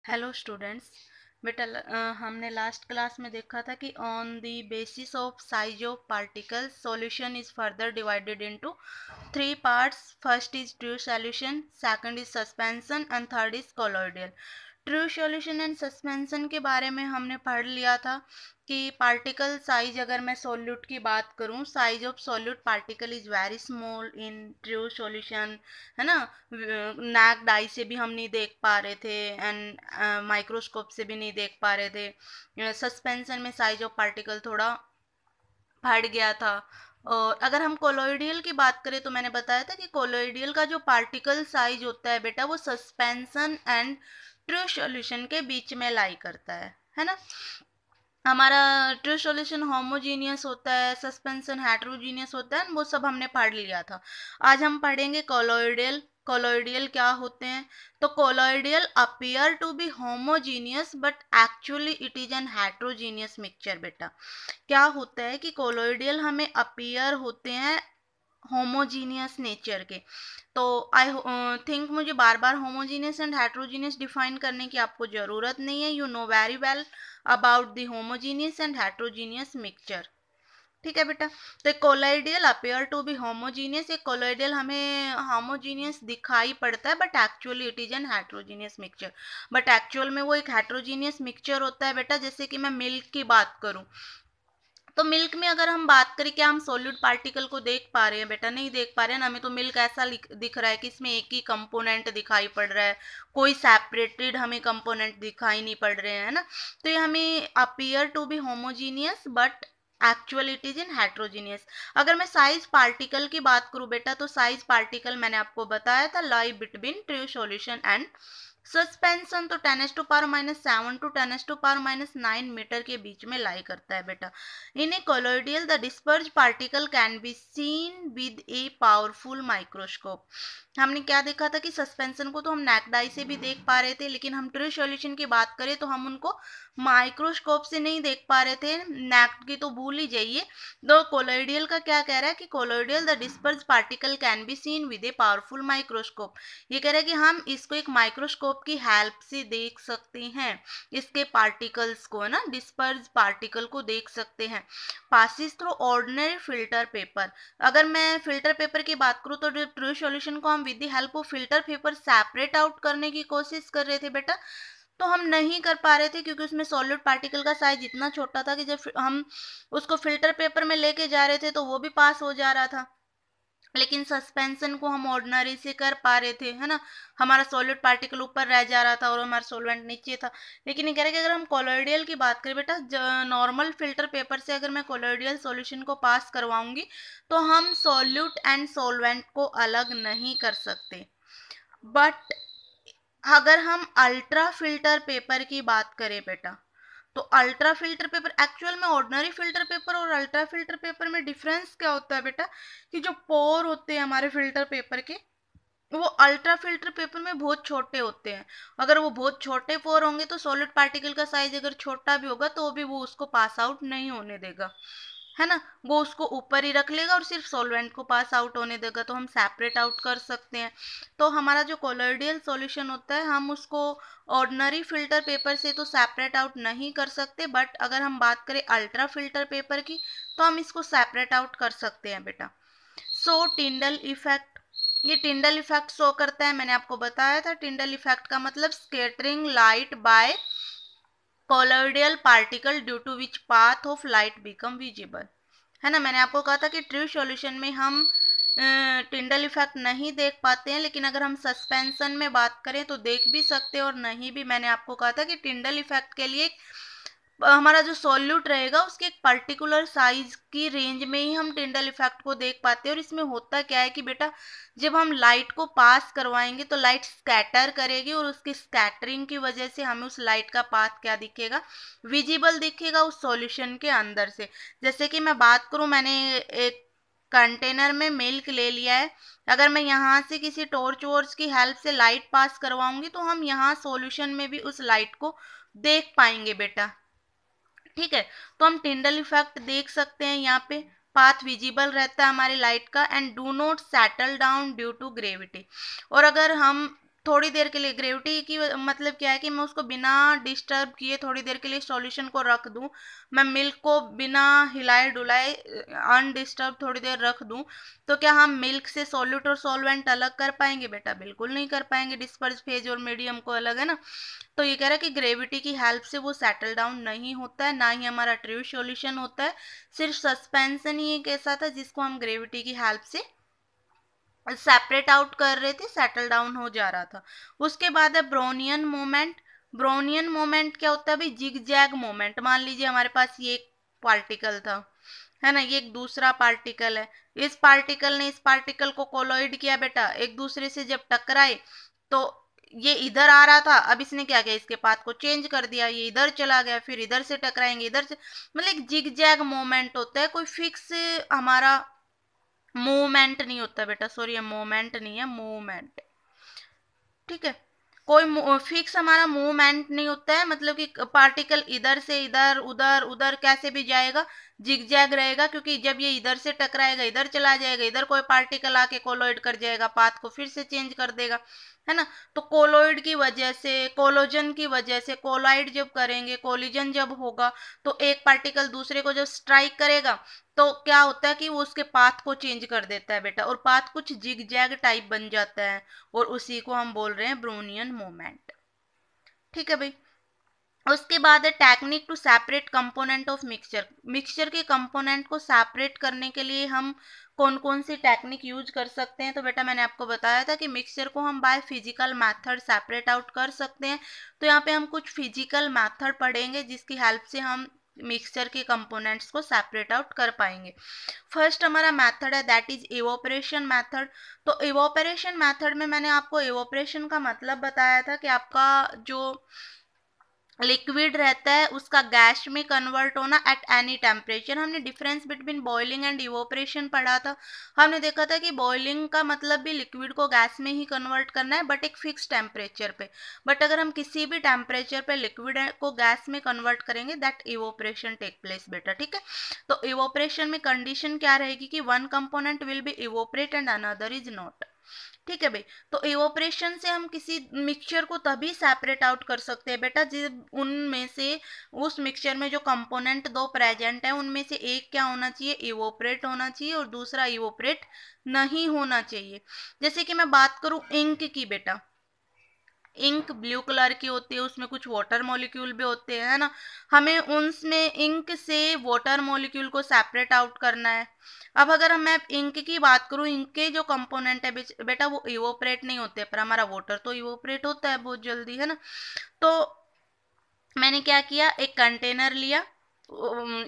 Hello students. बेटा हमने last class में देखा था कि on the basis of size of particles solution is further divided into three parts. First is true solution, second is suspension and third is colloidal. True solution and suspension के बारे में हमने पढ़ लिया था कि पार्टिकल साइज, अगर मैं सॉल्यूट की बात करूं, size of solute particle is very small in true solution, है ना। नैक्ड आई से भी हम नहीं देख पा रहे थे एंड माइक्रोस्कोप से भी नहीं देख पा रहे थे। सस्पेंशन में साइज ऑफ पार्टिकल थोड़ा बढ़ गया था। और अगर हम कोलोइडियल की बात करें तो मैंने बताया था कि कोलोइडियल का जो पार्टिकल साइज होता है बेटा, वो सस्पेंशन एंड ट्रू सॉल्यूशन के बीच में लाई करता है ना। हमारा ट्रू सॉल्यूशन होमोजीनियस होता है, सस्पेंशन हेट्रोजीनियस होता है, वो सब हमने पढ़ लिया था। आज हम पढ़ेंगे कोलोइडियल। कोलोइडियल क्या होते हैं? तो colloidal appear to be homogeneous but actually it is an heterogeneous mixture. बेटा क्या होता है कि कोलोइडियल हमें अपीयर होते हैं होमोजीनियस नेचर के। तो आई थिंक मुझे बार बार होमोजीनियस एंड हेट्रोजीनियस डिफाइन करने की आपको ज़रूरत नहीं है। You know very well about the homogeneous and heterogeneous mixture. ठीक है बेटा। तो कोलोइडियल अपेयर टू बी होमोजीनियस, एक कोलोइडियल हमें होमोजीनियस दिखाई पड़ता है but actually it is an heterogeneous mixture. But actual में वो एक हेट्रोजीनियस मिक्सचर होता है बेटा। जैसे कि मैं मिल्क की बात करूं, तो मिल्क में अगर हम बात करें, क्या हम सॉल्यूट पार्टिकल को देख पा रहे हैं? बेटा नहीं देख पा रहे हैं ना। हमें तो मिल्क ऐसा दिख रहा है कि इसमें एक ही कंपोनेंट दिखाई पड़ रहा है, कोई सेपरेटेड हमें कंपोनेंट दिखाई नहीं पड़ रहे हैं ना। तो ये हमें appear to be homogeneous but actual it is in heterogeneous. अगर मैं साइज पार्टिकल की बात करूं बेटा, तो साइज पार्टिकल मैंने आपको बताया था lie between true solution and suspension. तो 10⁻⁻7 टू 10⁻⁻9 मीटर के बीच में लाई करता है बेटा। In a colloidal the disperse particle can be seen with a powerful microscope. हमने क्या देखा था कि सस्पेंशन को तो हम नेक्ड आई से भी देख पा रहे थे, लेकिन हम ट्रू सॉल्यूशन की बात करें तो हम उनको माइक्रोस्कोप से नहीं देख पा रहे थे। नेक्ड की तो भूल ही जाइए। तो कोलोइडियल का क्या कह रहा है कि colloidal the disperse particle can be seen with a powerful microscope. ये कह रहा है कि हम इसको एक माइक्रोस्कोप की हेल्प से देख सकते हैं, इसके पार्टिकल्स को, है ना, डिस्पर्ज पार्टिकल को देख सकते हैं। Passes through ordinary filter paper. अगर मैं फिल्टर पेपर की बात करूँ तो ट्रू सॉल्यूशन को हम with the help of filter paper separate out करने की कोशिश कर रहे थे बेटा। तो हम नहीं कर पा रहे थे क्योंकि उसमें सॉलिड पार्टिकल का साइज इतना छोटा था कि जब हम उसको फिल्टर पेपर में लेके जा रहे थे तो वो भी पास हो जा रहा था। लेकिन सस्पेंशन को हम ऑर्डिनरी से कर पा रहे थे, है ना। हमारा सॉलिड पार्टिकल ऊपर रह जा रहा था और हमारा सोलवेंट नीचे था। लेकिन ये कह रहे कि अगर हम कोलोइडियल की बात करें बेटा, नॉर्मल फिल्टर पेपर से अगर मैं कोलोइडियल सॉल्यूशन को पास करवाऊंगी तो हम सॉल्यूट एंड सोलवेंट को अलग नहीं कर सकते। बट अगर हम अल्ट्रा फिल्टर पेपर की बात करें बेटा, तो अल्ट्रा फिल्टर पेपर, एक्चुअल में ऑर्डिनरी फिल्टर पेपर और अल्ट्रा फिल्टर पेपर में डिफरेंस क्या होता है बेटा, कि जो पोर होते हैं हमारे फिल्टर पेपर के, वो अल्ट्रा फिल्टर पेपर में बहुत छोटे होते हैं। अगर वो बहुत छोटे पोर होंगे तो सॉलिड पार्टिकल का साइज अगर छोटा भी होगा तो भी वो उसको पास आउट नहीं होने देगा, है ना। वो उसको ऊपर ही रख लेगा और सिर्फ सॉल्वेंट को पास आउट होने देगा। तो हम सेपरेट आउट कर सकते हैं। तो हमारा जो कोलोइडियल सॉल्यूशन होता है, हम उसको ऑर्डिनरी फिल्टर पेपर से तो सेपरेट आउट नहीं कर सकते, बट अगर हम बात करें अल्ट्रा फिल्टर पेपर की तो हम इसको सेपरेट आउट कर सकते हैं बेटा। सो टिंडल इफेक्ट, ये टिंडल इफेक्ट शो करता है। मैंने आपको बताया था टिंडल इफेक्ट का मतलब scattering light by colloidal particle due to which path of light become visible, है ना। मैंने आपको कहा था कि ट्रू सॉल्यूशन में हम टिंडल इफेक्ट नहीं देख पाते हैं, लेकिन अगर हम सस्पेंशन में बात करें तो देख भी सकते हैं और नहीं भी। मैंने आपको कहा था कि टिंडल इफेक्ट के लिए हमारा जो सॉल्यूट रहेगा उसके एक पर्टिकुलर साइज की रेंज में ही हम टिंडल इफेक्ट को देख पाते हैं। और इसमें होता क्या है कि बेटा, जब हम लाइट को पास करवाएंगे तो लाइट स्कैटर करेगी और उसकी स्कैटरिंग की वजह से हमें उस लाइट का पाथ क्या दिखेगा, विजिबल दिखेगा उस सॉल्यूशन के अंदर से। जैसे कि मैं बात करूं, मैंने एक कंटेनर में मिल्क ले लिया है। अगर मैं यहाँ से किसी टॉर्च वॉर्च की हेल्प से लाइट पास करवाऊंगी तो हम यहाँ सॉल्यूशन में भी उस लाइट को देख पाएंगे बेटा। ठीक है। तो हम टिंडल इफेक्ट देख सकते हैं यहाँ पे। पाथ विजिबल रहता है हमारी लाइट का and do not settle down due to gravity. और अगर हम थोड़ी देर के लिए, ग्रेविटी की मतलब क्या है कि मैं उसको बिना डिस्टर्ब किए थोड़ी देर के लिए सॉल्यूशन को रख दूं, मैं मिल्क को बिना हिलाए डुलाए अनडिस्टर्ब थोड़ी देर रख दूं, तो क्या हम मिल्क से सॉल्यूट और सॉल्वेंट अलग कर पाएंगे बेटा? बिल्कुल नहीं कर पाएंगे, डिस्पर्स फेज और मीडियम को अलग, है ना। तो ये कह रहा है कि ग्रेविटी की हेल्प से वो सेटल डाउन नहीं होता है, ना ही हमारा ट्रू सॉल्यूशन होता है, सिर्फ सस्पेंशन ही एक ऐसा था जिसको हम ग्रेविटी की हेल्प से सेपरेट आउट कर रहे थे, सेटल डाउन हो जा रहा था। उसके बाद है ब्रोनियन मोमेंट। ब्रोनियन मोमेंट क्या होता है भाई? Zig zag moment. मान लीजिए हमारे पास ये एक पार्टिकल था, है ना, ये एक दूसरा पार्टिकल है, इस पार्टिकल ने इस पार्टिकल को कोलोइड किया बेटा, एक दूसरे से जब टकराए तो ये इधर आ रहा था, अब इसने क्या किया, इसके पाथ को चेंज कर दिया, ये इधर चला गया, फिर इधर से टकराएंगे, इधर से, मतलब एक जिग जैग मोमेंट होता है, कोई फिक्स हमारा मूवमेंट नहीं होता बेटा, सॉरी मूवमेंट नहीं है, मूवमेंट, ठीक है। कोई फिक्स हमारा मूवमेंट नहीं होता है, मतलब कि पार्टिकल इधर से इधर उधर उधर कैसे भी जाएगा, जिगजैग रहेगा, क्योंकि जब ये इधर से टकराएगा इधर चला जाएगा, इधर कोई पार्टिकल आके कोलोइड कर जाएगा, पाथ को फिर से चेंज कर देगा, है ना। तो कोलोइड की वजह से, कोलोजन की वजह से, कोलाइड जब करेंगे, कोलिजन जब होगा, तो एक पार्टिकल दूसरे को जब स्ट्राइक करेगा तो क्या होता है कि वो उसके पाथ को चेंज कर देता है बेटा, और पाथ कुछ जिग जैग टाइप बन जाता है, और उसी को हम बोल रहे हैं ब्रोनियन मोमेंट, ठीक है भाई। उसके बाद है technique to separate component of mixture. Mixture के कंपोनेंट को सेपरेट करने के लिए हम कौन कौन सी टेक्निक यूज कर सकते हैं? तो बेटा मैंने आपको बताया था कि मिक्सचर को हम by physical method separate out कर सकते हैं। तो यहाँ पे हम कुछ फिजिकल मेथड पढ़ेंगे जिसकी हेल्प से हम मिक्सचर के कंपोनेंट्स को सेपरेट आउट कर पाएंगे। फर्स्ट हमारा मेथड है दैट इज इवोपरेशन मेथड। तो इवोपरेशन मेथड में मैंने आपको इवोपरेशन का मतलब बताया था कि आपका जो लिक्विड रहता है उसका गैस में कन्वर्ट होना एट एनी टेम्परेचर। हमने difference between boiling and evaporation पढ़ा था। हमने देखा था कि बॉइलिंग का मतलब भी लिक्विड को गैस में ही कन्वर्ट करना है, बट एक फिक्स टेम्परेचर पे। बट अगर हम किसी भी टेम्परेचर पे लिक्विड को गैस में कन्वर्ट करेंगे दैट इवोपरेशन टेक प्लेस बेटा, ठीक है। तो इवोपरेशन में कंडीशन क्या रहेगी कि one component will be evaporate and another is not, ठीक है भाई। तो इवोपरेशन से हम किसी मिक्सचर को तभी सेपरेट आउट कर सकते हैं बेटा जब उनमें से, उस मिक्सचर में जो कंपोनेंट दो प्रेजेंट है उनमें से एक क्या होना चाहिए, इवोपरेट होना चाहिए, और दूसरा इवोपरेट नहीं होना चाहिए। जैसे कि मैं बात करूं इंक की बेटा, इंक ब्लू कलर की होती है, उसमें कुछ वाटर मॉलिक्यूल भी होते हैं, है ना। हमें उनमें इंक से वाटर मॉलिक्यूल को सेपरेट आउट करना है। अब अगर मैं इंक की बात करूं, इंक के जो कंपोनेंट है बेटा वो इवोपरेट नहीं होते, पर हमारा वाटर तो इवोपरेट होता है बहुत जल्दी, है ना। तो मैंने क्या किया, एक कंटेनर लिया,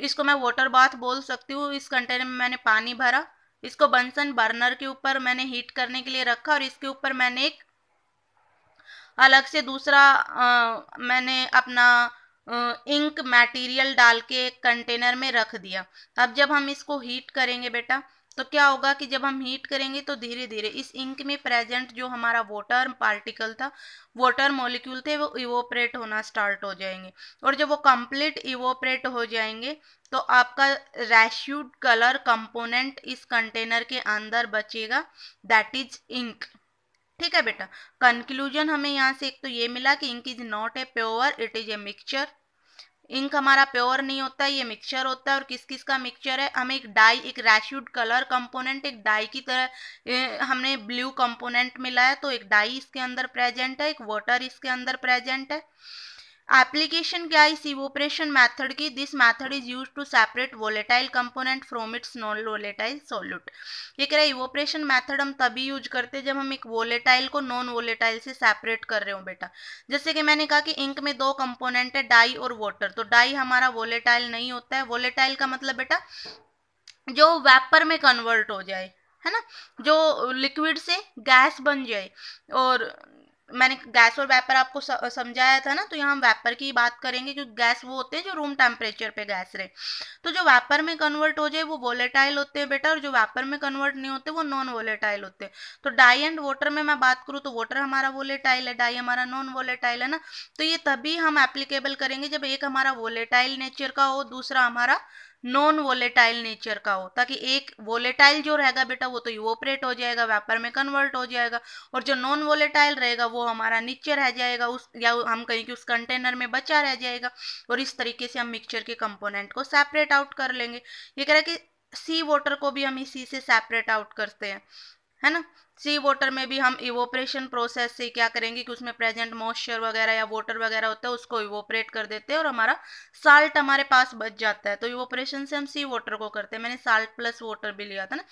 इसको मैं वाटर बाथ बोल सकती हूँ। इस कंटेनर में मैंने पानी भरा, इसको बंसन बर्नर के ऊपर मैंने हीट करने के लिए रखा, और इसके ऊपर मैंने एक अलग से दूसरा मैंने अपना इंक मटेरियल डाल के कंटेनर में रख दिया। अब जब हम इसको हीट करेंगे बेटा, तो क्या होगा कि जब हम हीट करेंगे तो धीरे धीरे इस इंक में प्रेजेंट जो हमारा वाटर पार्टिकल था, वाटर मॉलिक्यूल थे, वो इवोपरेट होना स्टार्ट हो जाएंगे। और जब वो कंप्लीट इवोपरेट हो जाएंगे तो आपका रेस्यूड कलर कंपोनेंट इस कंटेनर के अंदर बचेगा, दैट इज इंक, ठीक है बेटा। कंक्लूजन हमें यहाँ से एक तो ये मिला कि ink is not a pure, it is a mixture. Ink हमारा प्योर नहीं होता है, ये मिक्सचर होता है। और किस किस का मिक्सचर है, हमें एक डाई, एक रेस्यूड कलर कंपोनेंट एक डाई की तरह हमने ब्लू कंपोनेंट मिला है, तो एक डाई इसके अंदर प्रेजेंट है, एक वाटर इसके अंदर प्रेजेंट है। एप्लीकेशन क्या है इस इवोपरेशन मेथड की, this method is used to separate volatile component from its non volatile solute. ये कह रहा है इवोपरेशन मेथड हम तभी यूज करते हैं जब हम एक वोलेटाइल को नॉन वोलेटाइल से सेपरेट कर रहे हो बेटा। जैसे कि मैंने कहा कि इंक में दो कंपोनेंट है, डाई और वाटर, तो डाई हमारा वोलेटाइल नहीं होता है। वोलेटाइल का मतलब बेटा जो वेपर में कन्वर्ट हो जाए, है ना, जो लिक्विड से गैस बन जाए। और मैंने गैस और वेपर आपको समझाया था ना, तो यहाँ हम वेपर की बात करेंगे क्योंकि गैस वो होते हैं जो रूम टेम्परेचर पे गैस रहे। तो जो वेपर में कन्वर्ट हो जाए वो वोलेटाइल होते हैं बेटा, और जो वेपर में कन्वर्ट नहीं होते वो नॉन वोलेटाइल होते हैं। तो डाई एंड वाटर में मैं बात करूँ तो वाटर हमारा वोलेटाइल है, डाई हमारा नॉन वोलेटाइल है ना। तो ये तभी हम एप्लीकेबल करेंगे जब एक हमारा वोलेटाइल नेचर का हो, दूसरा हमारा नॉन वोलेटाइल नेचर का हो, ताकि एक वोलेटाइल जो रहेगा बेटा वो तो इवोपरेट हो जाएगा, वेपर में कन्वर्ट हो जाएगा, और जो नॉन वोलेटाइल रहेगा वो हमारा नीचे रह जाएगा उस, या हम कहीं कि उस कंटेनर में बचा रह जाएगा, और इस तरीके से हम मिक्सचर के कंपोनेंट को सेपरेट आउट कर लेंगे। ये कह रहा है कि सी वाटर को भी हम इसी से सेपरेट आउट करते हैं, है ना। सी वाटर में भी हम इवोपरेशन प्रोसेस से क्या करेंगे कि उसमें प्रेजेंट मॉइस्चर वगैरह या वाटर वगैरह होता है उसको इवोपरेट कर देते हैं और हमारा साल्ट हमारे पास बच जाता है। तो इवोपरेशन से हम सी वाटर को करते हैं। मैंने साल्ट प्लस वाटर भी लिया था ना।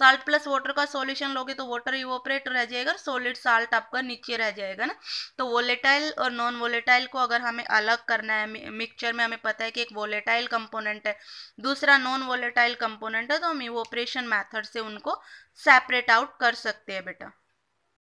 साल्ट प्लस वाटर का सॉल्यूशन लोगे तो वाटर इवोपरेट रह जाएगा, सॉलिड साल्ट आपका नीचे रह जाएगा ना। तो वोलेटाइल और नॉन वोलेटाइल को अगर हमें अलग करना है मिक्सचर में, हमें पता है कि एक वोलेटाइल कंपोनेंट है, दूसरा नॉन वोलेटाइल कंपोनेंट है, तो हम इवोपरेशन मेथड से उनको सेपरेट आउट कर सकते हैं बेटा।